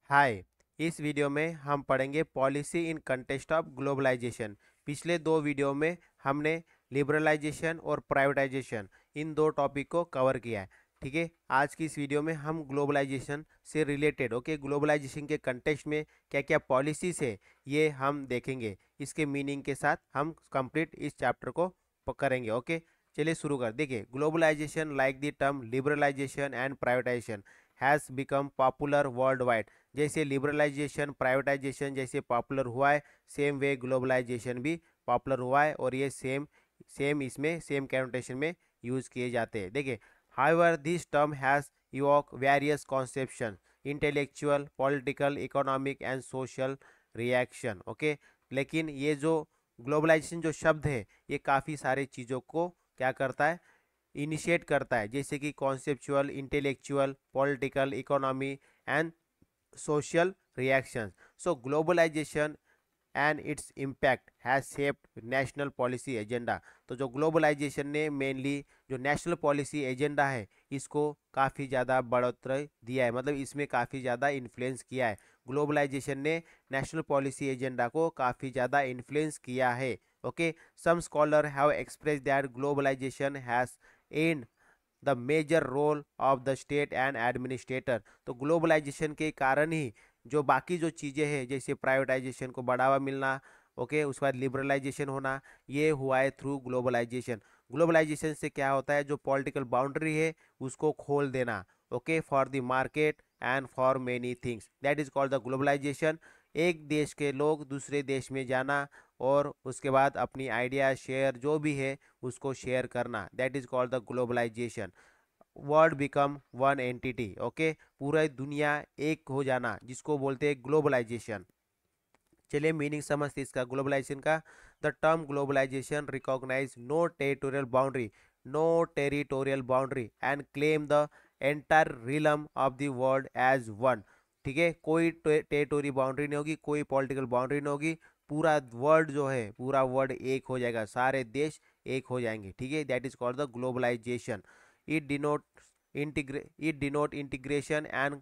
हाय। इस वीडियो में हम पढ़ेंगे policy in context of globalisation. पिछले दो वीडियो में हमने लिबरलाइजेशन और प्राइवेटाइजेशन इन दो टॉपिक को कवर किया है। ठीक है, आज की इस वीडियो में हम ग्लोबलाइजेशन से रिलेटेड ग्लोबलाइजेशन के कंटेक्स्ट में क्या क्या पॉलिसीज है ये हम देखेंगे। इसके मीनिंग के साथ हम कंप्लीट इस चैप्टर को करेंगे। ओके, चलिए शुरू कर। देखिए, globalisation like the term liberalisation and privatisation has become popular world wide. जैसे लिबरलाइजेशन प्राइवेटाइजेशन जैसे पॉपुलर हुआ है, सेम वे ग्लोबलाइजेशन भी पॉपुलर हुआ है और ये सेम सेम इसमें सेम कैनोटेशन में यूज़ किए जाते हैं। देखिए, however this term has evoke various conception, intellectual, political, economic and social reaction. Okay, लेकिन ये जो ग्लोबलाइजेशन जो शब्द है ये काफ़ी सारे चीज़ों को क्या करता है, इनिशिएट करता है, जैसे कि conceptual, intellectual, political, economy and social reactions. So globalization and its impact has shaped national policy agenda. तो जो ग्लोबलाइजेशन ने मेनली जो नेशनल पॉलिसी एजेंडा है इसको काफ़ी ज़्यादा बढ़ोतरी दिया है, मतलब इसमें काफ़ी ज़्यादा इन्फ्लुएंस किया है। ग्लोबलाइजेशन ने नेशनल पॉलिसी एजेंडा को काफ़ी ज़्यादा इन्फ्लुएंस किया है। Okay, some scholar have express that globalisation has end the major role of the state and administrator. तो ग्लोबलाइजेशन के कारण ही जो बाकी जो चीज़ें हैं जैसे प्राइवेटाइजेशन को बढ़ावा मिलना, ओके, उसके बाद लिबरलाइजेशन होना, ये हुआ है थ्रू ग्लोबलाइजेशन। ग्लोबलाइजेशन से क्या होता है, जो पॉलिटिकल बाउंड्री है उसको खोल देना, okay, for the market and for many things, that is called the globalisation. एक देश के लोग दूसरे देश में जाना और उसके बाद अपनी आइडिया शेयर जो भी है उसको शेयर करना, that is called the globalisation. World become one entity, okay, पूरा दुनिया एक हो जाना जिसको बोलते हैं ग्लोबलाइजेशन। चलिए मीनिंग समझते इसका ग्लोबलाइजेशन का। The term globalisation recognise no territorial boundary and claim the entire realm of the world as one. ठीक है, कोई टेरिटोरी बाउंड्री नहीं होगी, कोई पॉलिटिकल बाउंड्री नहीं होगी, पूरा वर्ल्ड जो है पूरा वर्ल्ड एक हो जाएगा, सारे देश एक हो जाएंगे। ठीक है, that is called the globalisation. it denotes it denote integration and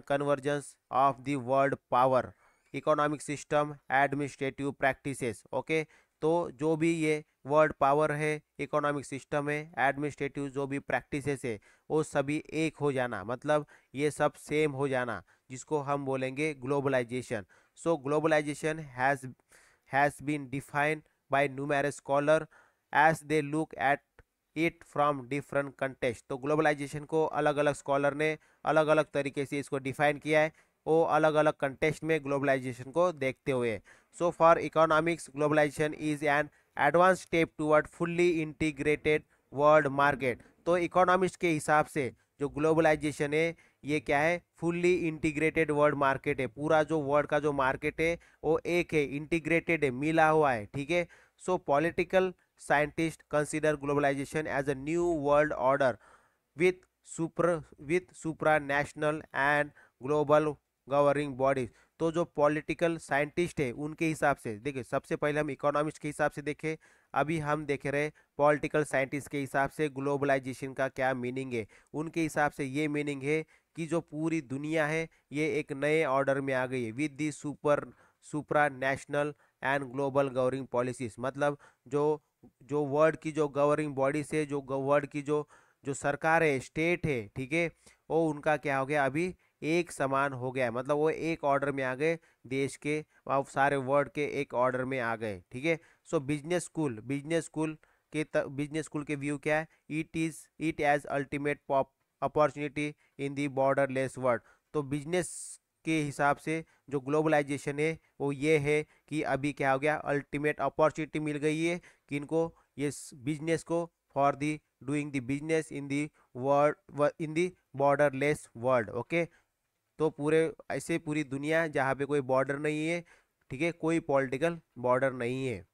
convergence of the world power, economic system, administrative practices. Okay, तो जो भी ये वर्ल्ड पावर है, इकोनॉमिक सिस्टम है, एडमिनिस्ट्रेटिव जो भी प्रैक्टिसेस है वो सभी एक हो जाना, मतलब ये सब सेम हो जाना, जिसको हम बोलेंगे globalisation. So globalisation has been defined by numerous scholar as they look at it from different context. तो ग्लोबलाइजेशन को अलग अलग स्कॉलर ने अलग अलग तरीके से इसको डिफाइन किया है, वो अलग अलग कंटेक्स्ट में ग्लोबलाइजेशन को देखते हुए। So for economics globalisation is an advance step toward fully integrated world market. तो इकोनॉमिक्स के हिसाब से जो ग्लोबलाइजेशन है ये क्या है, फुल्ली इंटीग्रेटेड वर्ल्ड मार्केट है। पूरा जो वर्ल्ड का जो मार्केट है वो एक है, इंटीग्रेटेड है, मिला हुआ है। ठीक है, सो political scientists consider globalization as a new world order with supranational and global governing bodies। तो जो पॉलिटिकल साइंटिस्ट है उनके हिसाब से, देखिए सबसे पहले हम इकोनॉमिक्स के हिसाब से देखें, अभी हम देख रहे हैं पॉलिटिकल साइंटिस्ट के हिसाब से ग्लोबलाइजेशन का क्या मीनिंग है। उनके हिसाब से ये मीनिंग है कि जो पूरी दुनिया है ये एक नए ऑर्डर में आ गई है with the supra national and global governing policies. मतलब जो जो वर्ल्ड की जो गवर्निंग बॉडी से जो वर्ल्ड की जो जो सरकार है, स्टेट है, ठीक है, वो उनका क्या हो गया, अभी एक समान हो गया है, मतलब वो एक ऑर्डर में आ गए, देश के और सारे वर्ल्ड के एक ऑर्डर में आ गए। ठीक है, सो बिजनेस स्कूल के व्यू क्या है, it as ultimate pop opportunity in the borderless world. तो बिजनेस के हिसाब से जो ग्लोबलाइजेशन है वो ये है कि अभी क्या हो गया, अल्टीमेट अपॉर्चुनिटी मिल गई है कि इनको ये बिजनेस को for the doing the business in the world, in the borderless world. Okay, तो पूरे ऐसे पूरी दुनिया जहाँ पे कोई बॉर्डर नहीं है, ठीक है, कोई पॉलिटिकल बॉर्डर नहीं है।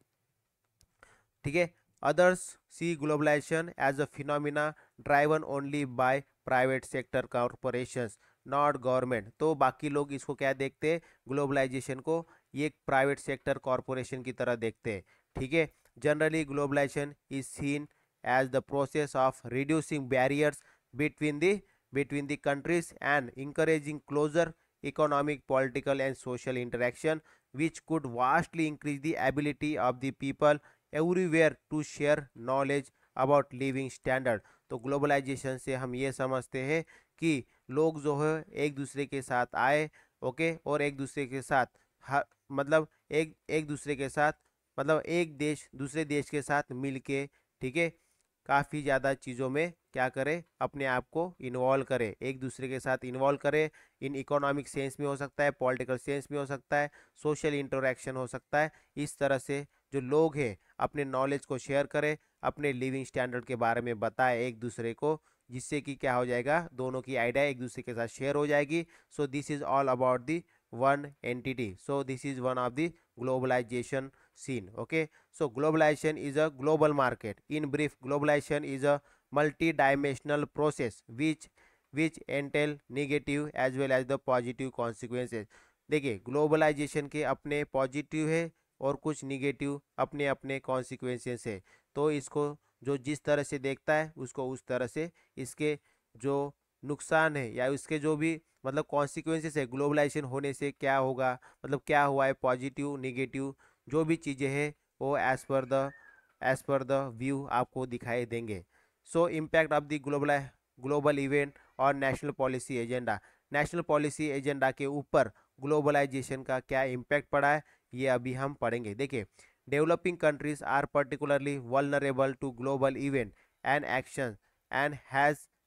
ठीक है, others see globalisation as a phenomena driven only by private sector corporations not government. तो बाकी लोग इसको क्या देखते हैं, ग्लोबलाइजेशन को ये एक प्राइवेट सेक्टर कॉरपोरेशन की तरह देखते हैं। ठीक है, generally globalisation is seen as the process of reducing barriers between the between the countries and encouraging closer economic, political and social interaction which could vastly increase the ability of the people everywhere to share knowledge about living standard। तो globalisation से हम ये समझते हैं कि लोग जो है एक दूसरे के साथ आए, ओके, और एक दूसरे के साथ मतलब एक एक दूसरे के साथ मतलब एक देश दूसरे देश के साथ मिल के, ठीक है, काफ़ी ज़्यादा चीज़ों में क्या करे, अपने आप को इन्वॉल्व करे, एक दूसरे के साथ इन्वॉल्व करे। इन इकोनॉमिक सेंस में हो सकता है, पॉलिटिकल सेंस में हो सकता है, सोशल इंटरेक्शन हो सकता है। इस तरह से जो लोग हैं अपने नॉलेज को शेयर करें, अपने लिविंग स्टैंडर्ड के बारे में बताए एक दूसरे को, जिससे कि क्या हो जाएगा, दोनों की आइडिया एक दूसरे के साथ शेयर हो जाएगी। सो this is all about the one entity. So this is one of the globalization scene. Okay, so globalization is a global market. In brief, globalization is a multi-dimensional process which entail negative as well as the positive consequences। देखिए, globalisation के अपने positive है और कुछ negative अपने अपने consequences है। तो इसको जो जिस तरह से देखता है उसको उस तरह से इसके जो नुकसान है या उसके जो भी मतलब कॉन्सिक्वेंसेस है ग्लोबलाइजेशन होने से क्या होगा, मतलब क्या हुआ है, पॉजिटिव नेगेटिव जो भी चीज़ें हैं वो एज पर द व्यू आपको दिखाई देंगे। So impact of the global event और national policy agenda. National policy agenda के ऊपर ग्लोबलाइजेशन का क्या इम्पैक्ट पड़ा है ये अभी हम पढ़ेंगे। देखिए, developing countries are particularly vulnerable to global event and action and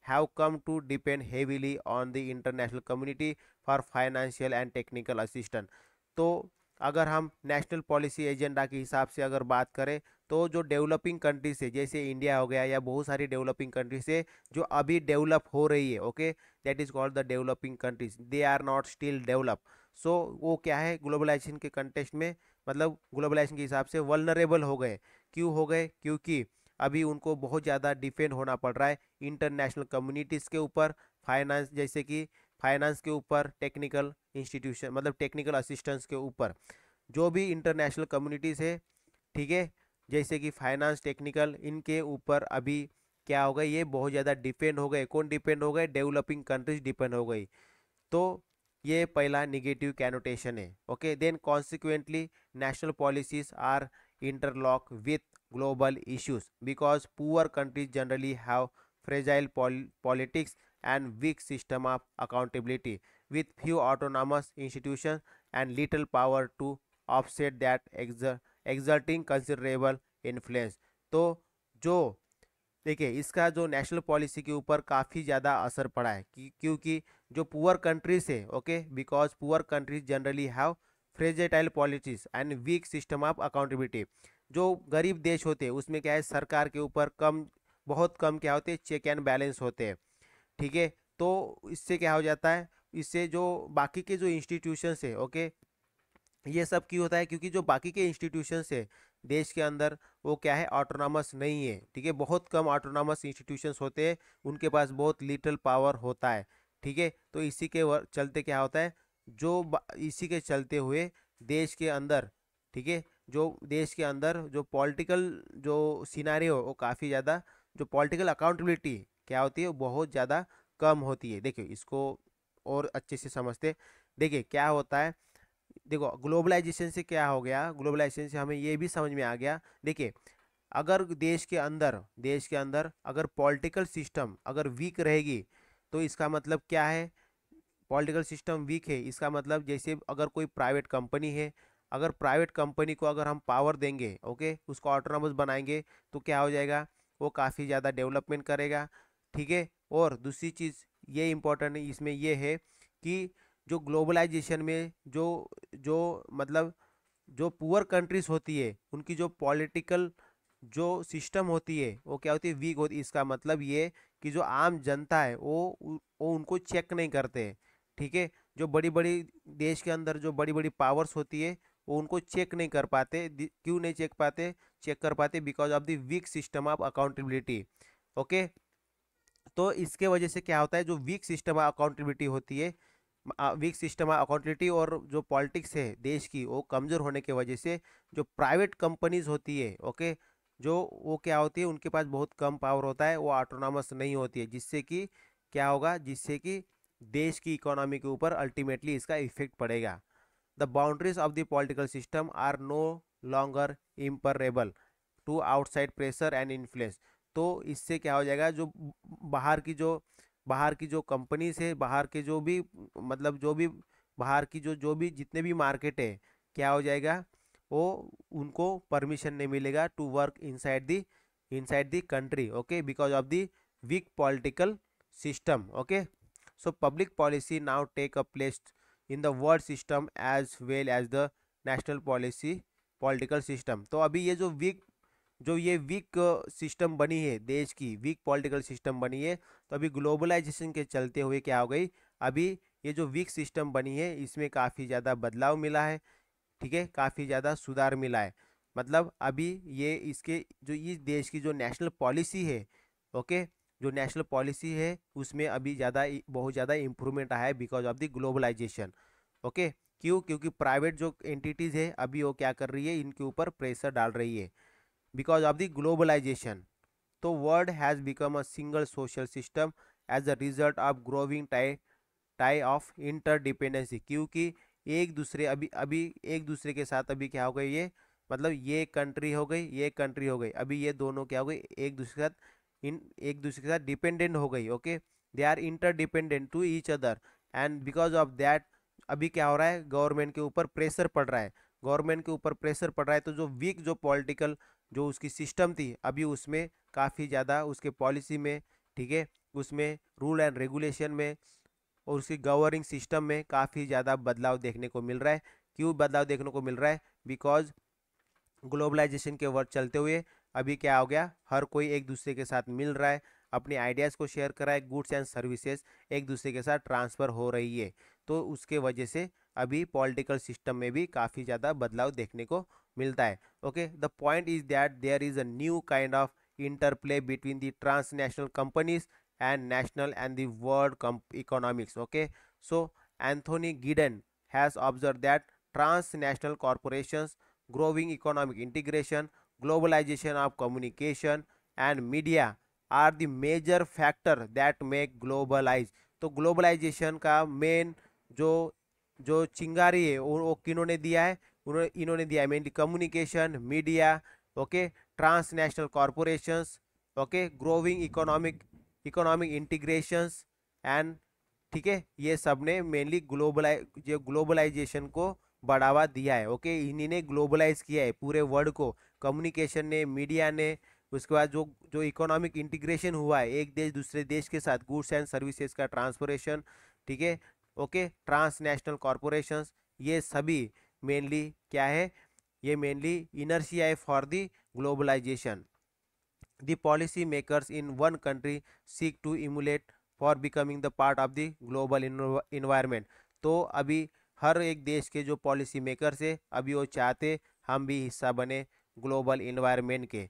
have come to depend heavily on the international community for financial and technical assistance। तो अगर हम नेशनल पॉलिसी एजेंडा के हिसाब से अगर बात करें तो जो डेवलपिंग कंट्रीज है जैसे इंडिया हो गया या बहुत सारी डेवलपिंग कंट्रीज है जो अभी डेवलप हो रही है, okay, that is called the developing countries, they are not still develop. So वो क्या है, ग्लोबलाइजेशन के कंटेक्स्ट में मतलब ग्लोबलाइजेशन के हिसाब से वल्नरेबल हो गए। क्यों हो गए? क्योंकि अभी उनको बहुत ज़्यादा डिपेंड होना पड़ रहा है इंटरनेशनल कम्युनिटीज़ के ऊपर, फाइनेंस जैसे कि फाइनेंस के ऊपर, टेक्निकल इंस्टीट्यूशन मतलब टेक्निकल असिस्टेंस के ऊपर, जो भी इंटरनेशनल कम्युनिटीज़ है, ठीक है, जैसे कि फाइनेंस, टेक्निकल, इनके ऊपर अभी क्या हो गए, ये बहुत ज़्यादा डिपेंड हो गए। कौन डिपेंड हो गए? डेवलपिंग कंट्रीज डिपेंड हो गई। तो ये पहला निगेटिव कैनोटेशन है। Okay, then consequently national policies are interlock with global issues because poor countries generally have fragile politics and weak system of accountability with few autonomous institutions and little power to offset that exerting considerable influence। तो जो देखिए इसका जो national policy के ऊपर काफ़ी ज़्यादा असर पड़ा है क्योंकि जो पुअर कंट्रीज है, okay, because poor countries generally have fragile policies and weak system of accountability. जो गरीब देश होते हैं उसमें क्या है, सरकार के ऊपर बहुत कम क्या होते हैं, चेक एंड बैलेंस होते हैं, ठीक है। तो इससे क्या हो जाता है, इससे जो बाकी के जो इंस्टीट्यूशंस है, ओके, ये सब क्यों होता है? क्योंकि जो बाकी के इंस्टीट्यूशंस है देश के अंदर वो क्या है, ऑटोनॉमस नहीं है, ठीक है, बहुत कम ऑटोनॉमस इंस्टीट्यूशंस होते हैं, उनके पास बहुत लिटिल पावर होता है, ठीक है। तो इसी के चलते क्या होता है, इसी के चलते हुए देश के अंदर, ठीक है, जो देश के अंदर जो पॉलिटिकल जो सिनारियो वो काफ़ी ज़्यादा, जो पॉलिटिकल अकाउंटेबिलिटी क्या होती है वो बहुत ज़्यादा कम होती है। देखिए इसको और अच्छे से समझते, देखिए क्या होता है, देखो ग्लोबलाइजेशन से क्या हो गया, ग्लोबलाइजेशन से हमें ये भी समझ में आ गया। देखिए अगर देश के अंदर अगर पॉलिटिकल सिस्टम अगर वीक रहेगी तो इसका मतलब क्या है, पॉलिटिकल सिस्टम वीक है इसका मतलब जैसे अगर कोई प्राइवेट कंपनी है, अगर प्राइवेट कंपनी को अगर हम पावर देंगे, ओके, उसको ऑटोनॉमस बनाएंगे तो क्या हो जाएगा, वो काफ़ी ज़्यादा डेवलपमेंट करेगा, ठीक है। और दूसरी चीज़ ये इम्पोर्टेंट है इसमें ये है कि जो ग्लोबलाइजेशन में जो जो मतलब जो पुअर कंट्रीज होती है उनकी जो पॉलिटिकल जो सिस्टम होती है वो क्या होती है, वीक होती है। इसका मतलब ये कि जो आम जनता है वो उनको चेक नहीं करते, ठीक है। जो बड़ी बड़ी देश के अंदर जो बड़ी बड़ी पावर्स होती है वो उनको चेक नहीं कर पाते। क्यों नहीं चेक कर पाते? Because of the weak system of accountability, okay. तो इसके वजह से क्या होता है, जो वीक सिस्टम ऑफ अकाउंटेबिलिटी होती है, वीक सिस्टम ऑफ अकाउंटेबिलिटी और जो पॉलिटिक्स है देश की वो कमज़ोर होने की वजह से जो प्राइवेट कंपनीज होती है, ओके, जो वो क्या होती है, उनके पास बहुत कम पावर होता है, वो ऑटोनॉमस नहीं होती है, जिससे कि क्या होगा, जिससे कि देश की इकोनॉमी के ऊपर अल्टीमेटली इसका इफेक्ट पड़ेगा। The boundaries of the political system are no longer impermeable to outside pressure and influence. तो इससे क्या हो जाएगा, जो बाहर की जो बाहर की जो कंपनीज है, बाहर के जो भी मतलब जो भी बाहर की जो भी जितने भी मार्केट है, क्या हो जाएगा, वो उनको परमिशन नहीं मिलेगा to work inside the country, okay, because of the weak political system, okay. So public policy now take a place in the world system as well as the national policy political system. तो अभी ये जो ये week system बनी है, देश की week political system बनी है, तो अभी ग्लोबलाइजेशन के चलते हुए क्या हो गई, अभी ये जो वीक सिस्टम बनी है इसमें काफ़ी ज़्यादा बदलाव मिला है, ठीक है, काफ़ी ज़्यादा सुधार मिला है। मतलब अभी ये इसके जो इस देश की जो नेशनल पॉलिसी है, ओके, जो नेशनल पॉलिसी है उसमें अभी बहुत ज़्यादा इम्प्रूवमेंट आया है because of the globalisation, okay. क्यों? क्योंकि प्राइवेट जो एंटिटीज़ है अभी वो क्या कर रही है, इनके ऊपर प्रेशर डाल रही है बिकॉज ऑफ द ग्लोबलाइजेशन। तो world has become a single social system as a result of growing tie of interdependency. क्योंकि एक दूसरे अभी अभी एक दूसरे के साथ अभी क्या हो गई, ये मतलब ये कंट्री हो गई, ये कंट्री हो गई, अभी ये दोनों क्या हो गई, एक दूसरे के साथ डिपेंडेंट हो गई, okay. They are interdependent to each other and because of that अभी क्या हो रहा है, गवर्नमेंट के ऊपर प्रेशर पड़ रहा है, गवर्नमेंट के ऊपर प्रेशर पड़ रहा है। तो जो वीक जो पॉलिटिकल जो उसकी सिस्टम थी अभी उसमें काफ़ी ज़्यादा उसके पॉलिसी में, ठीक है, उसमें रूल एंड रेगुलेशन में और उसकी गवर्निंग सिस्टम में काफ़ी ज़्यादा बदलाव देखने को मिल रहा है। क्यों बदलाव देखने को मिल रहा है? बिकॉज ग्लोबलाइजेशन के वर्ड चलते हुए अभी क्या हो गया, हर कोई एक दूसरे के साथ मिल रहा है, अपने आइडियाज़ को शेयर कर रहा है, गुड्स एंड सर्विसेज एक दूसरे के साथ ट्रांसफ़र हो रही है। तो उसके वजह से अभी पॉलिटिकल सिस्टम में भी काफ़ी ज़्यादा बदलाव देखने को मिलता है, okay. The point is that there is a new kind of interplay between the transnational companies and national and the world economics, okay. So Anthony Giddens has observed that transnational corporations, growing economic integration, globalization of communication and media are the major factor that make globalize। तो ग्लोबलाइजेशन का main जो जो चिंगारी है वो किन्होंने दिया है, इन्होंने दिया है mainly communication, media, okay, transnational corporations, okay, growing economic integrations and, ठीक है, ये सब ने मेनली ग्लोबलाइजेशन को बढ़ावा दिया है, ओके। इन्हीं ने ग्लोबलाइज किया है पूरे वर्ल्ड को, कम्युनिकेशन ने, मीडिया ने। उसके बाद जो जो इकोनॉमिक इंटीग्रेशन हुआ है एक देश दूसरे देश के साथ, गुड्स एंड सर्विसेज का ट्रांसपोर्टेशन, ठीक है, ओके, ट्रांसनेशनल कॉरपोरेशंस, ये सभी मेनली क्या है, ये मेनली इनर्शिया है for the globalisation. The policy makers in one country seek to emulate for becoming the part of the global environment। तो अभी हर एक देश के जो पॉलिसी मेकर्स है अभी वो चाहते हम भी हिस्सा बने ग्लोबल इन्वायरमेंट के।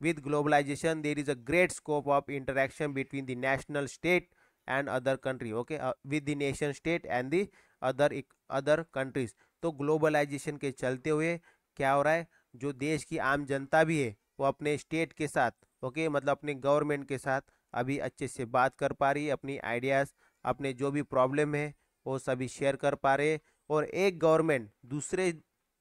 with globalization there is a great scope of interaction between the national state and other country, okay, with the nation state and the other countries। तो ग्लोबलाइजेशन के चलते हुए क्या हो रहा है, जो देश की आम जनता भी है वो अपने स्टेट के साथ, ओके, मतलब अपने गवर्नमेंट के साथ अभी अच्छे से बात कर पा रही है, अपनी आइडियाज़, अपने जो भी प्रॉब्लम है वो सभी शेयर कर पा रहे हैं। और एक गवर्नमेंट दूसरे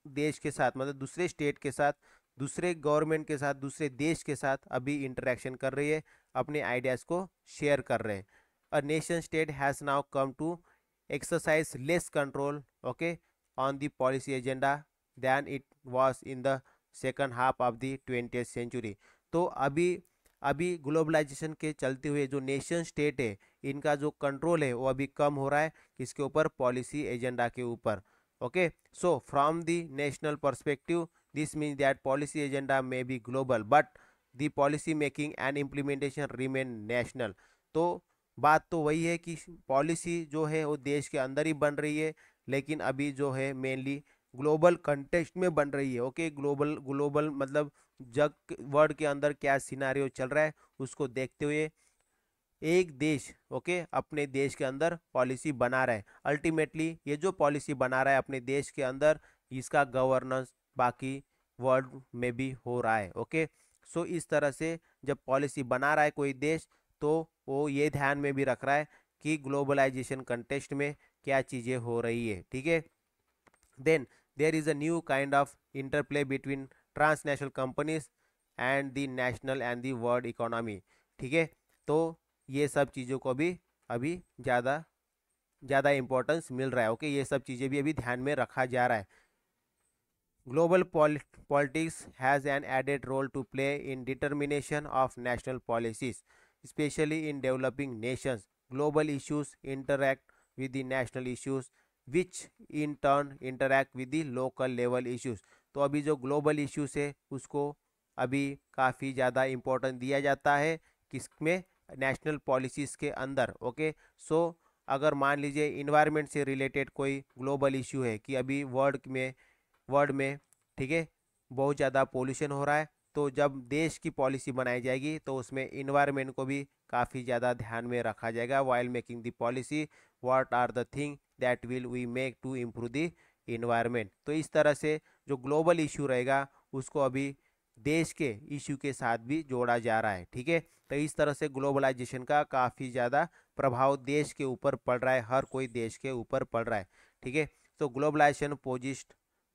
देश के साथ, मतलब दूसरे स्टेट के साथ, दूसरे गवर्नमेंट के साथ, दूसरे देश के साथ अभी इंटरेक्शन कर रही है, अपने आइडियाज़ को शेयर कर रहे हैं। A nation state has now come to exercise less control, okay, on the policy agenda than it was in the second half of the 20th century। तो अभी अभी ग्लोबलाइजेशन के चलते हुए जो नेशन स्टेट है इनका जो कंट्रोल है वो अभी कम हो रहा है, किसके ऊपर, पॉलिसी एजेंडा के ऊपर, okay. So from the national perspective this means that policy agenda may be global but the policy making and implementation remain national. तो बात तो वही है कि पॉलिसी जो है वो देश के अंदर ही बन रही है, लेकिन अभी जो है मेनली ग्लोबल कंटेक्स्ट में बन रही है, ओके। ग्लोबल ग्लोबल मतलब जग वर्ल्ड के अंदर क्या सिनारियो चल रहा है उसको देखते हुए एक देश, ओके, अपने देश के अंदर पॉलिसी बना रहा है। अल्टीमेटली ये जो पॉलिसी बना रहा है अपने देश के अंदर, इसका गवर्नेंस बाकी वर्ल्ड में भी हो रहा है, ओके। सो इस तरह से जब पॉलिसी बना रहा है कोई देश तो वो ये ध्यान में भी रख रहा है कि ग्लोबलाइजेशन कंटेक्स्ट में क्या चीज़ें हो रही है, ठीक है। Then there is a new kind of interplay between transnational companies and the national and the world economy, ठीक है। तो ये सब चीज़ों को भी अभी ज़्यादा ज़्यादा इंपॉर्टेंस मिल रहा है, ओके। ये सब चीज़ें भी अभी ध्यान में रखा जा रहा है। Global politics has an added role to play in determination of national policies, especially in developing nations. Global issues interact with the national issues, which in turn interact with the local level issues. तो अभी जो global issues है उसको अभी काफ़ी ज़्यादा importance दिया जाता है, किसमें, नेशनल पॉलिसीज़ के अंदर, ओके। सो अगर मान लीजिए इन्वायरमेंट से रिलेटेड कोई ग्लोबल इशू है कि अभी वर्ल्ड में, ठीक है, बहुत ज़्यादा पोल्यूशन हो रहा है, तो जब देश की पॉलिसी बनाई जाएगी तो उसमें इन्वायरमेंट को भी काफ़ी ज़्यादा ध्यान में रखा जाएगा। While making the policy, what are the thing that will we make to improve the environment. तो इस तरह से जो ग्लोबल इशू रहेगा उसको अभी देश के इशू के साथ भी जोड़ा जा रहा है, ठीक है। तो इस तरह से ग्लोबलाइजेशन का काफ़ी ज़्यादा प्रभाव देश के ऊपर पड़ रहा है, हर कोई देश के ऊपर पड़ रहा है, ठीक है। तो globalisation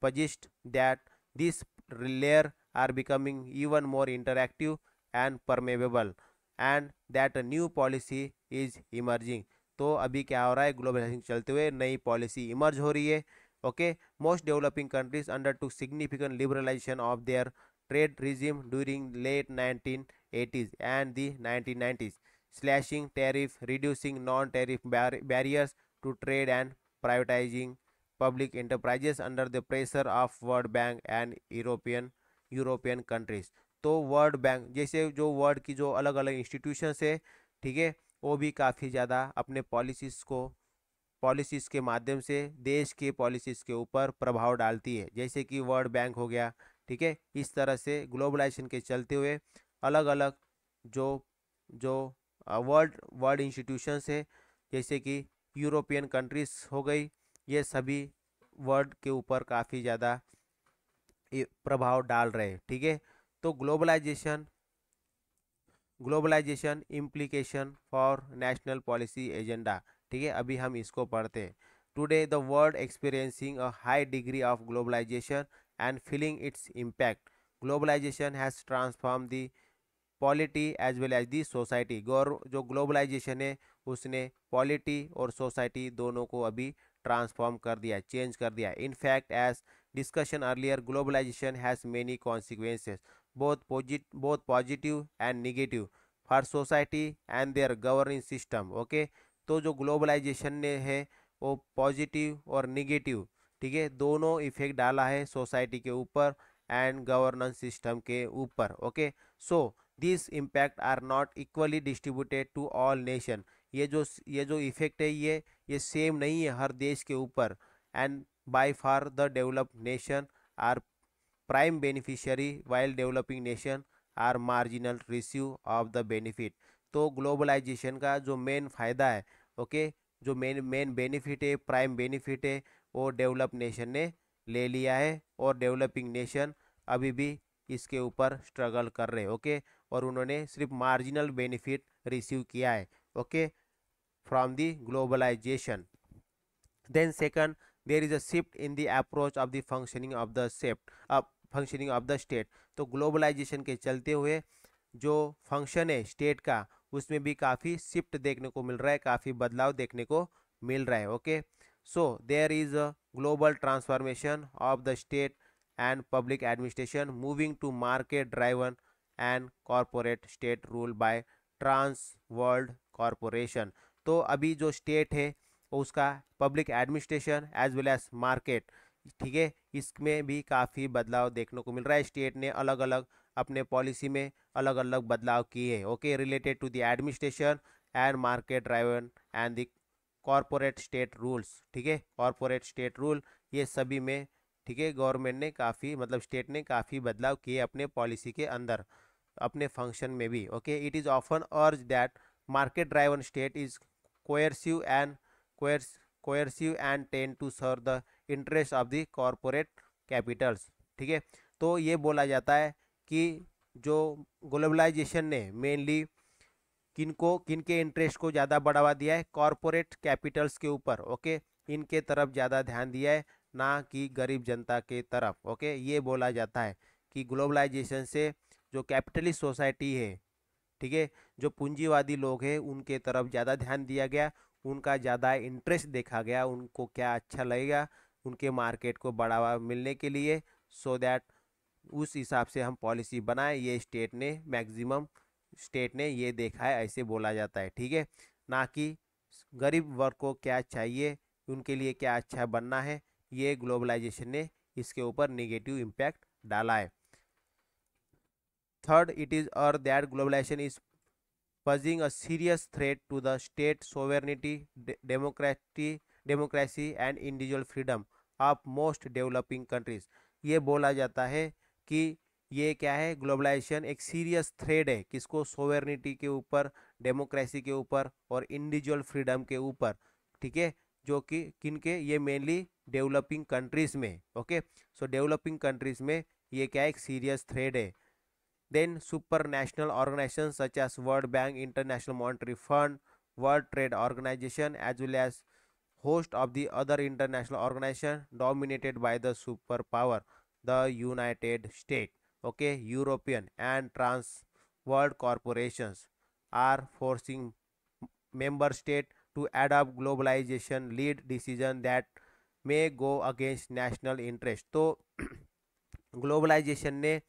suggests that these layers are becoming even more interactive and permeable, and that a new policy is emerging। तो अभी क्या हो रहा है, ग्लोबलाइजेशन चलते हुए नई पॉलिसी इमर्ज हो रही है, okay. Most developing countries undertook significant liberalisation of their trade regime during late 1980s and the 1990s, slashing tariff, reducing non-tariff barriers to trade and privatizing public enterprises under the pressure of World Bank and European countries. तो world bank जैसे जो world की जो अलग अलग institutions है, ठीक है, वो भी काफ़ी ज़्यादा अपने पॉलिसीज़ के माध्यम से देश के पॉलिसीज़ के ऊपर प्रभाव डालती है, जैसे कि वर्ल्ड बैंक हो गया, ठीक है। इस तरह से ग्लोबलाइजेशन के चलते हुए अलग अलग जो जो वर्ल्ड वर्ल्ड इंस्टीट्यूशंस है, जैसे कि यूरोपियन कंट्रीज हो गई, ये सभी वर्ल्ड के ऊपर काफ़ी ज़्यादा प्रभाव डाल रहे हैं, ठीक है। तो globalization implication for national policy agenda, ठीक है, अभी हम इसको पढ़ते हैं। Today the world experiencing a high degree of globalization and feeling its impact. Globalization has transform the polity as well as the society. जो ग्लोबलाइजेशन है उसने पॉलिटी और सोसाइटी दोनों को अभी ट्रांसफॉर्म कर दिया, चेंज कर दिया। In fact as discussion earlier, globalization has many consequences, both positive and negative for society and their governing system, okay. तो जो ग्लोबलाइजेशन ने है वो पॉजिटिव और निगेटिव, ठीक है, दोनों इफेक्ट डाला है सोसाइटी के ऊपर एंड गवर्नेंस सिस्टम के ऊपर, okay. So this impact are not equally distributed to all nation. ये जो इफेक्ट है ये सेम नहीं है हर देश के ऊपर, and by far the developed nation are prime beneficiary while developing nation are marginal receive of the benefit. तो ग्लोबलाइजेशन का जो मेन फ़ायदा है, ओके, जो मेन मेन बेनिफिट है, प्राइम बेनिफिट है, वो डेवलप नेशन ने ले लिया है, और डेवलपिंग नेशन अभी भी इसके ऊपर स्ट्रगल कर रहे हैं, ओके। और उन्होंने सिर्फ मार्जिनल बेनिफिट रिसीव किया है, okay, from the globalization. Then second, there is a shift in the approach of the functioning of the state। तो ग्लोबलाइजेशन के चलते हुए जो फंक्शन है स्टेट का उसमें भी काफ़ी शिफ्ट देखने को मिल रहा है, काफ़ी बदलाव देखने को मिल रहा है, okay. So there is a global transformation of the state and public administration, moving to market driven and corporate state rule by trans world corporation. तो अभी जो स्टेट है उसका public administration as well as market, ठीक है, इसमें भी काफ़ी बदलाव देखने को मिल रहा है। स्टेट ने अलग अलग अपने पॉलिसी में अलग अलग बदलाव किए, okay, related to the administration and market driven and the corporate state rules, ठीक है, कॉरपोरेट स्टेट रूल, ये सभी में, ठीक है, गवर्नमेंट ने काफ़ी मतलब स्टेट ने काफ़ी बदलाव किए अपने पॉलिसी के अंदर, अपने फंक्शन में भी, ओके। इट इज़ ऑफन अर्ज that market driven state is coercive and coercive and tend to serve the interest of the corporate capitals, ठीक है। तो ये बोला जाता है कि जो ग्लोबलाइजेशन ने मेनली किनको किनके इंटरेस्ट को ज़्यादा बढ़ावा दिया है, कॉरपोरेट कैपिटल्स के ऊपर, ओके, इनके तरफ ज़्यादा ध्यान दिया है, ना कि गरीब जनता के तरफ, ओके। ये बोला जाता है कि ग्लोबलाइजेशन से जो कैपिटलिस्ट सोसाइटी है, ठीक है, जो पूंजीवादी लोग हैं उनके तरफ ज़्यादा ध्यान दिया गया, उनका ज़्यादा इंटरेस्ट देखा गया, उनको क्या अच्छा लगेगा उनके मार्केट को बढ़ावा मिलने के लिए, सो दैट उस हिसाब से हम पॉलिसी बनाए। ये स्टेट ने मैक्सिमम स्टेट ने ये देखा है, ऐसे बोला जाता है, ठीक है, ना कि गरीब वर्ग को क्या चाहिए, उनके लिए क्या अच्छा बनना है। ये ग्लोबलाइजेशन ने इसके ऊपर नेगेटिव इम्पैक्ट डाला है। Third, it is or that globalization is posing a serious threat to the state sovereignty, democracy and individual freedom of most developing countries। ये बोला जाता है कि ये क्या है, ग्लोबलाइजेशन एक सीरियस थ्रेट है, किसको, सोवेर्निटी के ऊपर, डेमोक्रेसी के ऊपर और इंडिविजुअल फ्रीडम के ऊपर, ठीक है, जो कि किनके, ये मेनली डेवलपिंग कंट्रीज में, ओके। सो डेवलपिंग कंट्रीज में ये क्या है, एक सीरियस थ्रेट है। Then supranational organizations such as World Bank, International Monetary Fund, World Trade Organization, as well as host of the other international organization dominated by the superpower, the United States, okay, European and trans world corporations are forcing member state to adopt globalization lead decision that may go against national interest। तो globalisation ने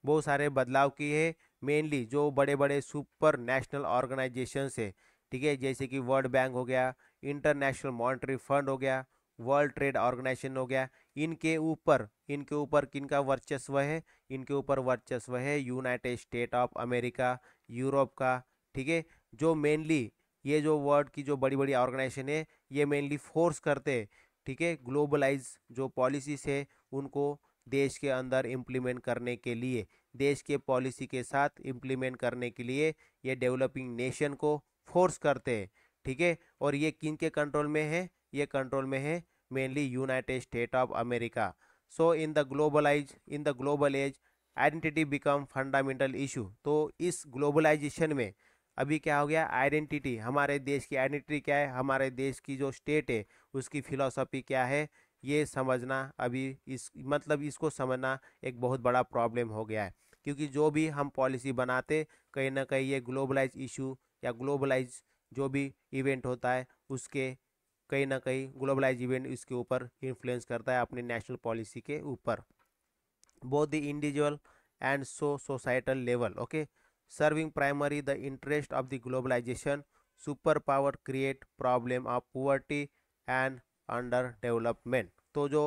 बहुत सारे बदलाव किए हैं, mainly जो बड़े बड़े सुपर नेशनल ऑर्गेनाइजेशंस है, ठीक है, जैसे कि वर्ल्ड बैंक हो गया, इंटरनेशनल मॉनेटरी फंड हो गया, वर्ल्ड ट्रेड ऑर्गेनाइजेशन हो गया, इनके ऊपर किनका वर्चस्व है, इनके ऊपर वर्चस्व है United States of America, Europe का, ठीक है, जो मेनली ये जो वर्ल्ड की जो बड़ी बड़ी ऑर्गेनाइजेशन है ये मेनली फोर्स करते हैं, ठीक है, ग्लोबलाइज जो पॉलिसीज है उनको देश के अंदर इम्प्लीमेंट करने के लिए, देश के पॉलिसी के साथ इम्प्लीमेंट करने के लिए ये डेवलपिंग नेशन को फोर्स करते हैं, ठीक है। और ये किन के कंट्रोल में है, ये कंट्रोल में है mainly United States of America. So in the global age identity become fundamental issue. तो इस ग्लोबलाइजेशन में अभी क्या हो गया, आइडेंटिटी, हमारे देश की आइडेंटिटी क्या है, हमारे देश की जो स्टेट है उसकी फिलॉसफी क्या है, ये समझना अभी इस मतलब इसको समझना एक बहुत बड़ा प्रॉब्लम हो गया है। क्योंकि जो भी हम पॉलिसी बनाते कहीं ना कहीं ये ग्लोबलाइज इशू या ग्लोबलाइज जो भी इवेंट होता है उसके कहीं ना कहीं ग्लोबलाइज इवेंट इसके ऊपर इन्फ्लुएंस करता है अपने नेशनल पॉलिसी के ऊपर, both the individual and societal level, okay, serving primary the interest of the globalization superpower create problem of poverty and under development. तो जो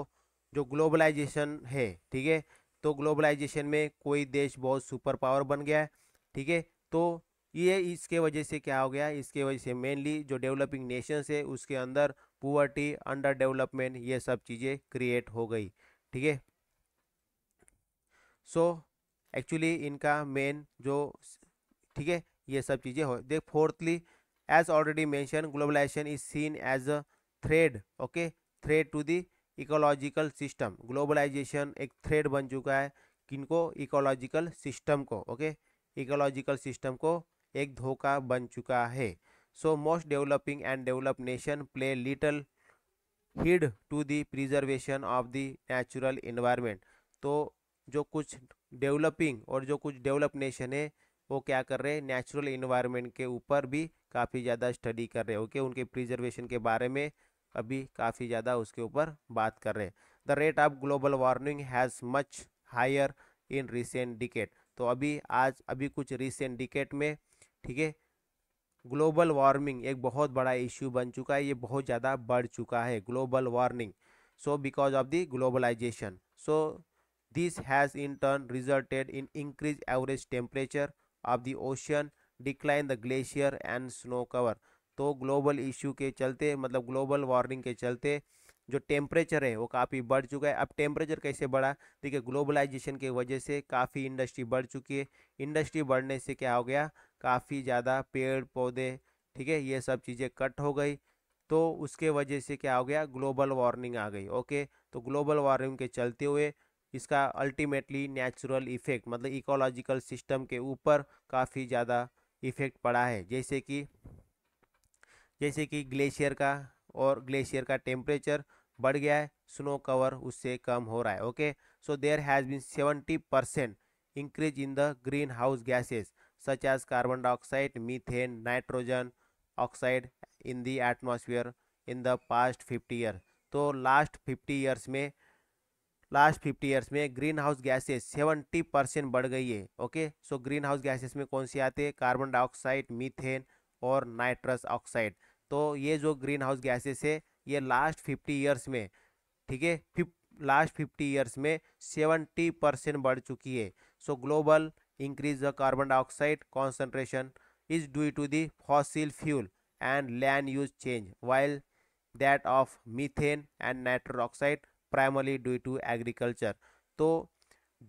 ग्लोबलाइजेशन है, ठीक है, तो ग्लोबलाइजेशन में कोई देश बहुत सुपर पावर बन गया है, ठीक है, तो ये इसके वजह से क्या हो गया, इसके वजह से मेनली जो डेवलपिंग नेशंस है उसके अंदर पुअर्टी, अंडर डेवलपमेंट, ये सब चीज़ें क्रिएट हो गई, ठीक है। सो एक्चुअली इनका मेन जो, ठीक है, ये सब चीज़ें हो देख। Fourthly, as already mention, globalization is seen as a threat, okay, threat to the ecological system. Globalization एक थ्रेड बन चुका है किनको, इकोलॉजिकल सिस्टम को, ओके, इकोलॉजिकल सिस्टम को एक धोखा बन चुका है। So most developing and developed nation play little heed to the preservation of the natural environment. तो जो कुछ डेवलपिंग और जो कुछ डेवलप नेशन है वो क्या कर रहे हैं, नेचुरल इन्वायरमेंट के ऊपर भी काफ़ी ज़्यादा स्टडी कर रहे हैं, ओके, उनके प्रिजर्वेशन के बारे में अभी काफ़ी ज़्यादा उसके ऊपर बात कर रहे हैं। The rate of global warming has much higher in recent decade. तो अभी कुछ रिसेंट डिकेड में, ठीक है, ग्लोबल वार्मिंग एक बहुत बड़ा इश्यू बन चुका है, ये बहुत ज़्यादा बढ़ चुका है global warming. So because of the globalization, so this has in turn resulted in increase average temperature of the ocean, decline the glacier and snow cover. तो ग्लोबल इश्यू के चलते, मतलब ग्लोबल वार्मिंग के चलते जो टेम्परेचर है वो काफ़ी बढ़ चुका है। अब टेम्परेचर कैसे बढ़ा, देखिए, ग्लोबलाइजेशन के वजह से काफ़ी इंडस्ट्री बढ़ चुकी है, इंडस्ट्री बढ़ने से क्या हो गया, काफ़ी ज़्यादा पेड़ पौधे, ठीक है, ये सब चीज़ें कट हो गई, तो उसके वजह से क्या हो गया, ग्लोबल वार्मिंग आ गई, ओके। तो ग्लोबल वार्मिंग के चलते हुए इसका अल्टीमेटली नेचुरल इफेक्ट, मतलब इकोलॉजिकल सिस्टम के ऊपर काफ़ी ज़्यादा इफेक्ट पड़ा है, जैसे कि ग्लेशियर का, और ग्लेशियर का टेम्परेचर बढ़ गया है, स्नो कवर उससे कम हो रहा है। Okay, so there has been 70% increase in the green house gases such as carbon dioxide, methane, nitrogen oxide in the atmosphere in the past 50 year. तो लास्ट 50 ईयर्स में ग्रीन हाउस गैसेस 70% बढ़ गई है। Okay, so green house gases में कौन सी आते हैं? कार्बन डाइऑक्साइड, मीथेन और नाइट्रस ऑक्साइड। तो ये जो ग्रीन हाउस गैसेस है ये लास्ट 50 ईयर्स में, ठीक है, लास्ट 50 ईयर्स में 70% बढ़ चुकी है। So global increase the carbon dioxide concentration is due to the fossil fuel and land use change, while that of methane and nitrous oxide primarily due to agriculture. तो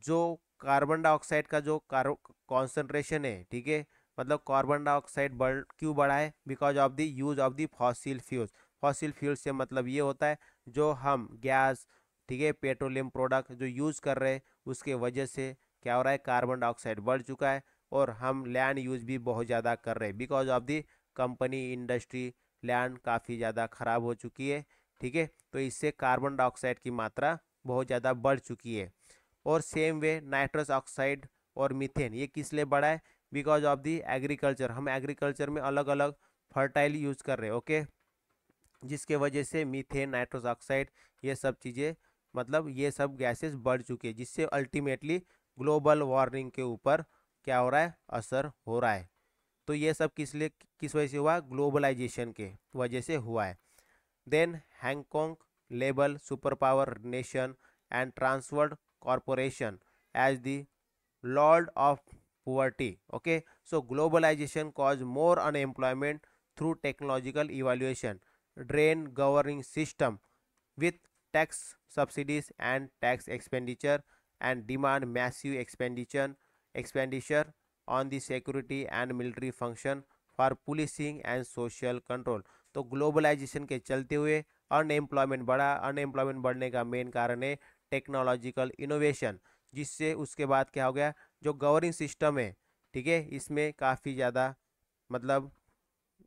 जो carbon dioxide का जो concentration है, ठीक है, मतलब carbon dioxide क्यों बढ़ा है? Because of the use of the fossil fuels. Fossil fuel से मतलब ये होता है जो हम गैस, ठीक है, पेट्रोलियम प्रोडक्ट जो यूज़ कर रहे हैं उसके वजह से क्या हो रहा है? कार्बन डाइऑक्साइड बढ़ चुका है। और हम लैंड यूज भी बहुत ज़्यादा कर रहे हैं because of the company, industry, land काफ़ी ज़्यादा ख़राब हो चुकी है, ठीक है। तो इससे कार्बन डाइऑक्साइड की मात्रा बहुत ज़्यादा बढ़ चुकी है। और सेम वे नाइट्रस ऑक्साइड और मीथेन ये किस लिए बढ़ा है? Because of the agriculture. हम एग्रीकल्चर में अलग अलग फर्टाइल यूज़ कर रहे हैं, ओके, जिसके वजह से मीथेन, नाइट्रस ऑक्साइड ये सब चीज़ें, मतलब ये सब गैसेस बढ़ चुकी है, जिससे अल्टीमेटली ग्लोबल वार्मिंग के ऊपर क्या हो रहा है? असर हो रहा है। तो ये सब किस वजह से हुआ? ग्लोबलाइजेशन के वजह से हुआ है। Then Hong Kong label superpower nation and transferred corporation as the lord of poverty. Okay, so globalization caused more unemployment through technological evaluation, drain governing system with tax subsidies and tax expenditure, and demand massive expenditure on the security and military function for policing and social control. तो globalisation के चलते हुए unemployment बढ़ा। Unemployment बढ़ने का main कारण है technological innovation, जिससे उसके बाद क्या हो गया? जो गवर्निंग सिस्टम है, ठीक है, इसमें काफ़ी ज़्यादा, मतलब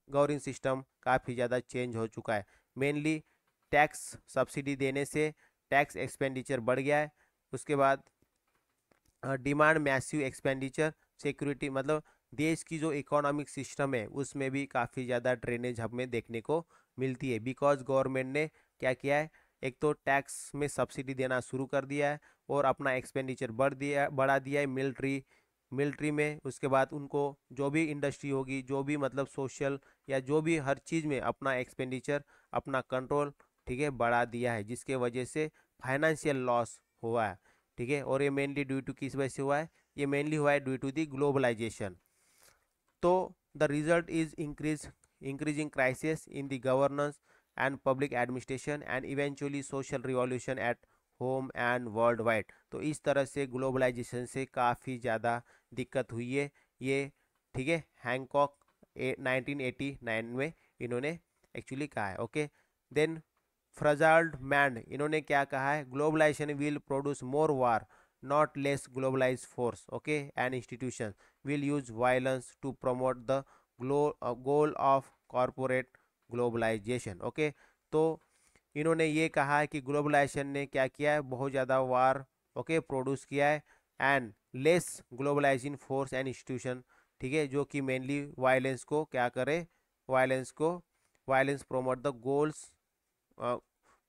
गवर्निंग सिस्टम काफ़ी ज़्यादा चेंज हो चुका है। मेनली टैक्स सब्सिडी देने से टैक्स एक्सपेंडिचर बढ़ गया है। उसके बाद डिमांड मैसिव एक्सपेंडिचर, सिक्योरिटी, मतलब देश की जो इकोनॉमिक सिस्टम है उसमें भी काफ़ी ज़्यादा ड्रेनेज हमें देखने को मिलती है। बिकॉज गवर्नमेंट ने क्या किया है? एक तो टैक्स में सब्सिडी देना शुरू कर दिया है और अपना एक्सपेंडिचर बढ़ा दिया है मिलिट्री में। उसके बाद उनको जो भी इंडस्ट्री होगी, जो भी मतलब सोशल या जो भी हर चीज़ में अपना एक्सपेंडिचर, अपना कंट्रोल, ठीक है, बढ़ा दिया है, जिसके वजह से फाइनेंशियल लॉस हुआ है, ठीक है। और ये मेनली ड्यू टू किस वजह से हुआ है? ये मेनली हुआ है ड्यू टू दी ग्लोबलाइजेशन। तो the result is increasing crisis in the governance and public administration and eventually social revolution at home and world wide. तो इस तरह से ग्लोबलाइजेशन से काफ़ी ज़्यादा दिक्कत हुई है ये, ठीक है। हैंकॉक 1989 में इन्होंने एक्चुअली कहा है। ओके, देन फ्रजाल्ड मैंड इन्होंने क्या कहा है? Globalization will produce more war not less globalized force, okay, and institutions will use violence to promote the goal of corporate globalization. okay, तो इन्होंने ये कहा है कि ग्लोबलाइजेशन ने क्या किया है? बहुत ज़्यादा वार, ओके, प्रोड्यूस किया है, and less globalizing force and institution, ठीक है, जो कि मेनली वायलेंस को क्या करे? Violence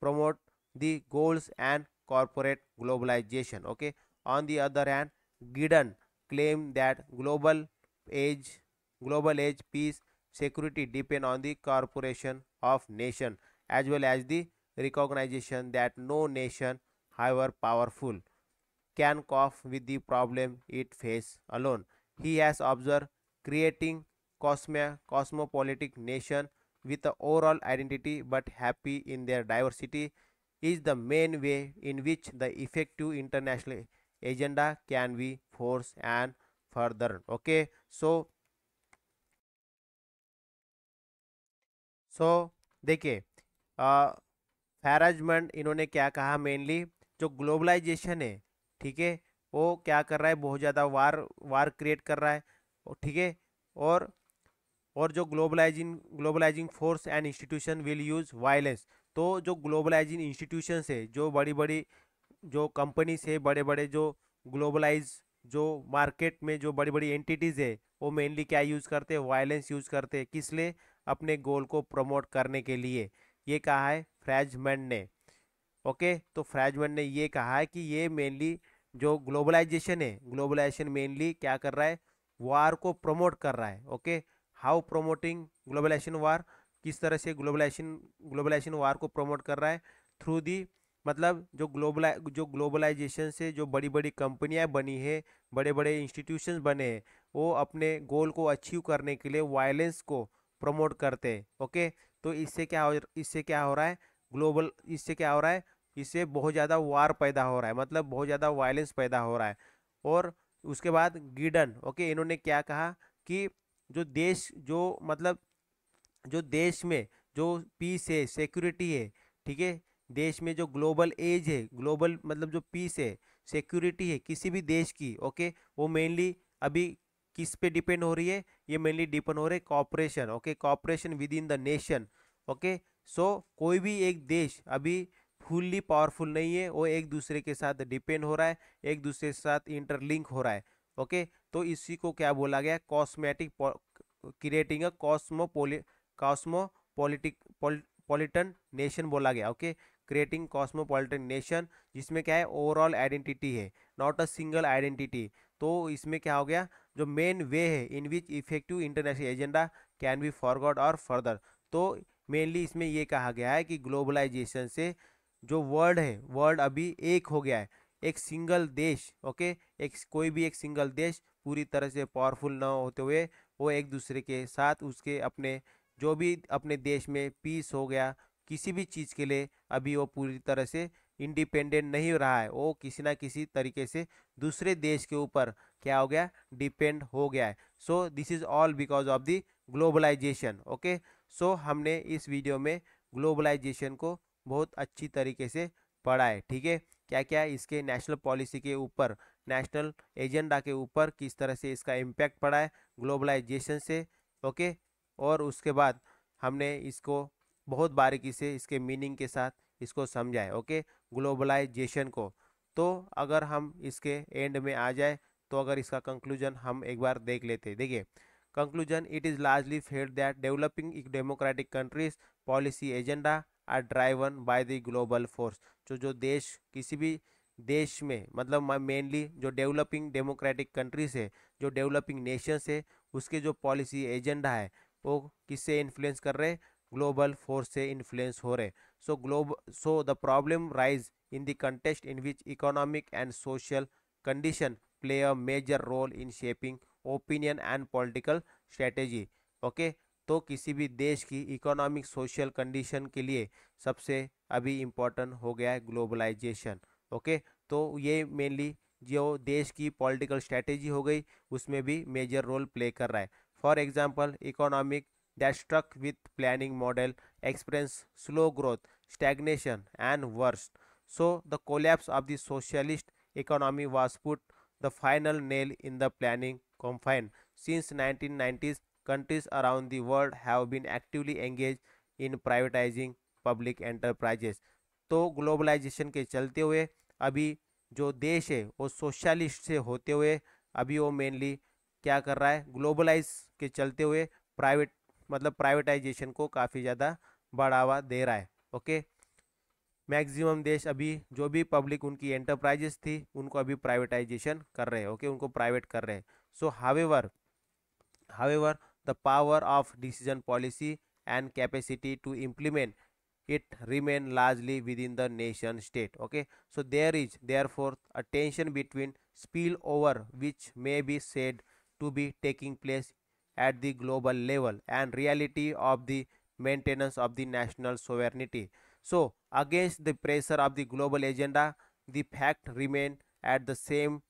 promote the goals and corporate globalization. Okay, on the other hand, Gideon claimed that global age peace security depend on the cooperation of nation, as well as the recognition that no nation, however powerful, can cope with the problem it faces alone. He has observed creating cosmopolitan nation with the overall identity but happy in their diversity is the main way in which the effective international agenda can be forced and further. Okay, so देखिए, फैराजमंड इन्होंने क्या कहा? Mainly जो globalization है, ठीक है, वो क्या कर रहा है? बहुत ज़्यादा वार क्रिएट कर रहा है, ठीक है, और और जो globalizing force and institution will use violence. तो जो ग्लोबलाइजिंग इंस्टीट्यूशंस है, जो बड़ी बड़ी जो कंपनीज है, बड़े बड़े जो ग्लोबलाइज जो मार्केट में जो बड़ी बड़ी एंटिटीज है, वो मेनली क्या यूज करते हैं, वायलेंस यूज करते हैं। किस लिए? अपने गोल को प्रमोट करने के लिए। ये कहा है फ्रैजमैन ने। ओके, तो फ्रैजमैन ने ये कहा है कि ये मेनली जो ग्लोबलाइजेशन मेनली क्या कर रहा है, वार को प्रमोट कर रहा है। ओके, हाउ प्रोमोटिंग ग्लोबलाइजेशन वार, किस तरह से ग्लोबलाइजेशन वार को प्रमोट कर रहा है? थ्रू दी, मतलब जो ग्लोबलाइजेशन से जो बड़ी बड़ी कंपनियां बनी है, बड़े बड़े इंस्टीट्यूशंस बने हैं, वो अपने गोल को अचीव करने के लिए वायलेंस को प्रमोट करते हैं। ओके, तो इससे क्या हो रहा है, इससे क्या हो रहा है, इससे बहुत ज़्यादा वार पैदा हो रहा है, मतलब बहुत ज़्यादा वायलेंस पैदा हो रहा है। और उसके बाद गिडन, ओके, इन्होंने क्या कहा कि जो देश जो मतलब जो देश में जो पीस है, सिक्योरिटी है, ठीक है, देश में जो ग्लोबल एज है, ग्लोबल मतलब जो पीस है, सिक्योरिटी है किसी भी देश की, ओके, वो मेनली अभी किस पे डिपेंड हो रही है? ये मेनली डिपेंड हो रही है cooperation. Okay, cooperation within the nation. Okay, so कोई भी एक देश अभी फुल्ली पावरफुल नहीं है, वो एक दूसरे के साथ डिपेंड हो रहा है, एक दूसरे के साथ इंटरलिंक हो रहा है। ओके, तो इसी को क्या बोला गया? Cosmetic, creating a cosmopolitan nation बोला गया। ओके, क्रिएटिंग कॉस्मोपॉलिटन नेशन, जिसमें क्या है, ओवरऑल आइडेंटिटी है, नॉट अ सिंगल आइडेंटिटी। तो इसमें क्या हो गया, जो मेन वे है in which effective international agenda can be forward और फर्दर। तो मेनली इसमें ये कहा गया है कि ग्लोबलाइजेशन से जो वर्ल्ड है, वर्ल्ड अभी एक हो गया है, एक सिंगल देश। ओके, कोई भी एक सिंगल देश पूरी तरह से पावरफुल ना होते हुए वो एक दूसरे के साथ उसके अपने जो भी अपने देश में पीस हो गया, किसी भी चीज़ के लिए अभी वो पूरी तरह से इंडिपेंडेंट नहीं रहा है, वो किसी ना किसी तरीके से दूसरे देश के ऊपर क्या हो गया, डिपेंड हो गया है। So this is all because of the globalisation. Okay, so हमने इस वीडियो में ग्लोबलाइजेशन को बहुत अच्छी तरीके से पढ़ा है। ठीक है, क्या क्या इसके नेशनल पॉलिसी के ऊपर, नेशनल एजेंडा के ऊपर किस तरह से इसका इम्पैक्ट पड़ा है ग्लोबलाइजेशन से। ओके, और उसके बाद हमने इसको बहुत बारीकी से इसके मीनिंग के साथ इसको समझा है। ओके, ग्लोबलाइजेशन को। तो अगर हम इसके एंड में आ जाए, तो अगर इसका कंक्लूजन हम एक बार देख लेते हैं। देखिए, conclusion, it is largely felt that developing democratic countries policy agenda are driven by the global force. जो देश किसी भी देश में, मतलब मेनली जो डेवलपिंग डेमोक्रेटिक कंट्रीज है, जो डेवलपिंग नेशंस है, उसके जो पॉलिसी एजेंडा है वो किससे इन्फ्लुएंस कर रहे हैं? ग्लोबल फोर्स से इन्फ्लुएंस हो रहे। So the problem rise in the context in which economic and social condition play a major role in shaping opinion and political strategy. Okay, तो किसी भी देश की इकोनॉमिक सोशल कंडीशन के लिए सबसे अभी इम्पोर्टेंट हो गया है ग्लोबलाइजेशन। ओके, तो ये मेनली जो देश की पॉलिटिकल स्ट्रेटेजी हो गई, उसमें भी मेजर रोल प्ले कर रहा है। For example, economic that struck with planning model experience slow growth, stagnation and worse. So the collapse of the socialist economy was put the final nail in the planning confine. Since 1990s, countries around the world have been actively engaged in privatizing public enterprises. तो globalisation के चलते हुए अभी जो देश है वो socialist से होते हुए अभी वो मेनली क्या कर रहा है, ग्लोबलाइज के चलते हुए प्राइवेट मतलब प्राइवेटाइजेशन को काफ़ी ज़्यादा बढ़ावा दे रहा है। ओके, मैक्सिमम देश अभी जो भी पब्लिक उनकी एंटरप्राइजेस थी उनको अभी प्राइवेटाइजेशन कर रहे हैं। ओके, उनको प्राइवेट कर रहे हैं। So however the power of decision policy and capacity to implement it remain largely within the nation state. Okay, so there is therefore a tension between spillover which may be said to be taking place at the global level and reality of the maintenance of the national sovereignty. So against the pressure of the global agenda, the fact remain at the same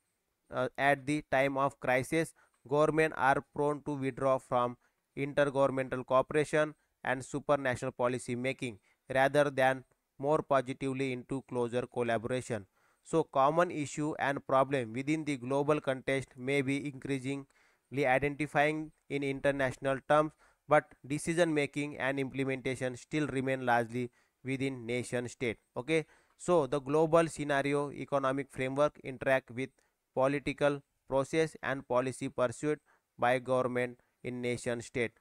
at the time of crisis, government are prone to withdraw from intergovernmental cooperation and supranational policy making rather than more positively into closer collaboration. So common issue and problem within the global context may be increasing identifying in international terms, but decision making and implementation still remain largely within nation state. Okay, so the global scenario economic framework interact with political process and policy pursued by government in nation state.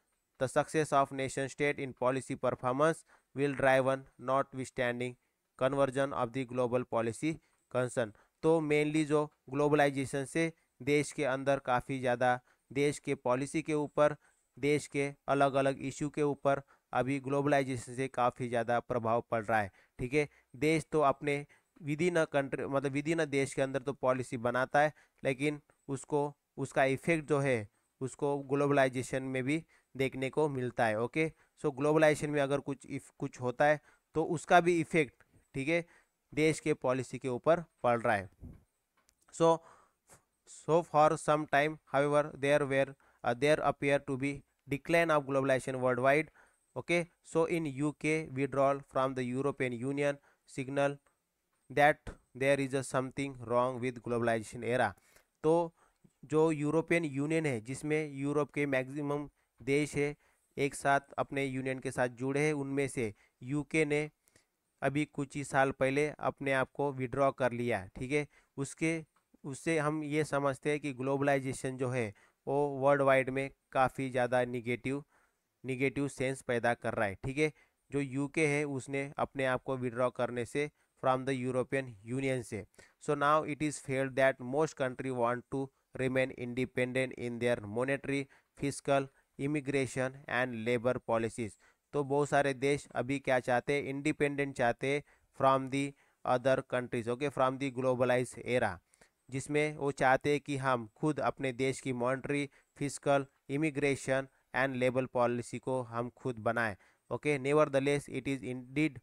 The success of nation state in policy performance will drive on notwithstanding conversion of the global policy concern. तो mainly जो globalisation से देश के अंदर काफ़ी ज़्यादा देश के पॉलिसी के ऊपर, देश के अलग अलग इशू के ऊपर अभी ग्लोबलाइजेशन से काफ़ी ज़्यादा प्रभाव पड़ रहा है. ठीक है, देश तो अपने विद इन अ कंट्री मतलब विद इन अ देश के अंदर तो पॉलिसी बनाता है, लेकिन उसको उसका इफेक्ट जो है उसको ग्लोबलाइजेशन में भी देखने को मिलता है. ओके, सो ग्लोबलाइजेशन में अगर कुछ होता है तो उसका भी इफेक्ट, ठीक है, देश के पॉलिसी के ऊपर पड़ रहा है. So for some time, however, there appear to be decline of globalization worldwide. Okay, so in UK withdrawal from the European Union signal that there is a something wrong with globalization era. तो जो European union है जिसमें Europe के maximum देश है एक साथ अपने यूनियन के साथ जुड़े हैं, उनमें से यूके ने अभी कुछ ही साल पहले अपने आप को विड्रॉ कर लिया. ठीक है, उससे हम ये समझते हैं कि ग्लोबलाइजेशन जो है वो वर्ल्ड वाइड में काफ़ी ज़्यादा निगेटिव सेंस पैदा कर रहा है. ठीक है, जो यूके है उसने अपने आप को विड्रॉ करने से फ्रॉम द यूरोपियन यूनियन से. So now it is felt that most country want to remain independent in their monetary, fiscal, immigration and labour policies. तो बहुत सारे देश अभी क्या चाहते हैं, इंडिपेंडेंट चाहते हैं from the other countries. Okay, from the globalize era, जिसमें वो चाहते हैं कि हम खुद अपने देश की monetary, fiscal, immigration and labour policy को हम खुद बनाएं. Okay, nevertheless it is indeed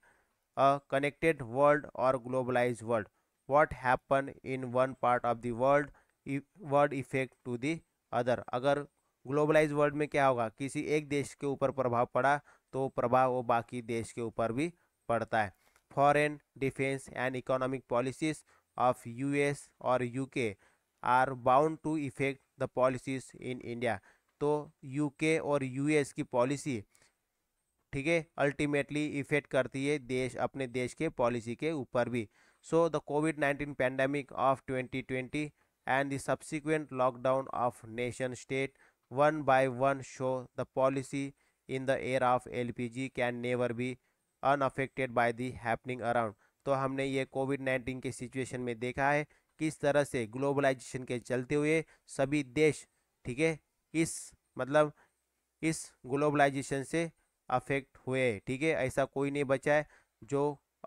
a connected world और globalize world. What happen in one part of the world effect to the other. अगर ग्लोबलाइज वर्ल्ड में क्या होगा, किसी एक देश के ऊपर प्रभाव पड़ा तो प्रभाव वो बाकी देश के ऊपर भी पड़ता है. Foreign defence and economic policies of US और UK are bound to effect the policies in India. तो यूके और यूएस की पॉलिसी, ठीक है, अल्टीमेटली इफेक्ट करती है अपने देश के पॉलिसी के ऊपर भी. So the covid pandemic of 2020 and the subsequent lockdown of nation state one by one show the policy in the era of LPG can never be unaffected by the happening around. तो हमने ये कोविड-19 के situation में देखा है किस तरह से ग्लोबलाइजेशन के चलते हुए सभी देश, ठीक है, इस ग्लोबलाइजेशन से अफेक्ट हुए. ठीक है, ऐसा कोई नहीं बचा है जो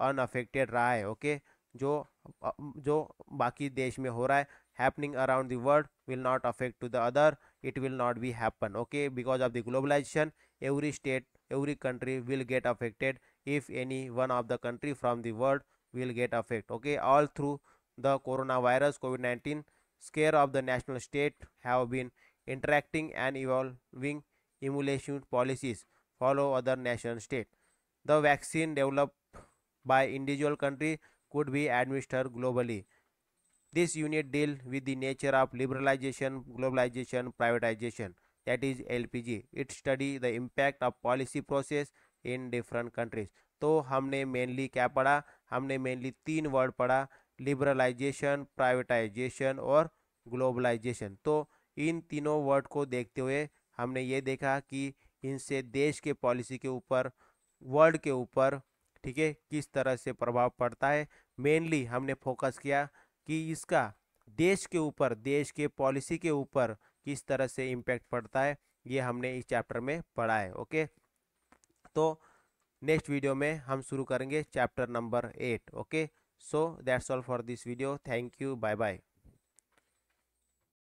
अनअफेक्टेड रहा है. ओके, जो बाकी देश में हो रहा है happening around the world will not affect to the other, it will not be happen. Okay, because of the globalization every state, every country will get affected if any one of the country from the world will get affected. Okay, all through the coronavirus COVID-19 scare of the national state have been interacting and evolving emulation policies follow other nation state. The vaccine developed by individual country could be administered globally. This unit deal with the nature of liberalization, globalization, privatization, that is LPG. It study the impact of policy process in different countries. तो हमने mainly क्या पढ़ा, हमने mainly 3 word पढ़ा, liberalisation, privatisation और globalisation. तो इन तीनों word को देखते हुए हमने ये देखा कि इनसे देश के पॉलिसी के ऊपर, वर्ल्ड के ऊपर, ठीक है, किस तरह से प्रभाव पड़ता है. मेनली हमने फोकस किया कि इसका देश के ऊपर, देश के पॉलिसी के ऊपर किस तरह से इम्पैक्ट पड़ता है, ये हमने इस चैप्टर में पढ़ा है. ओके, तो नेक्स्ट वीडियो में हम शुरू करेंगे chapter number 8. Okay, so that's all for this video. Thank you, bye bye.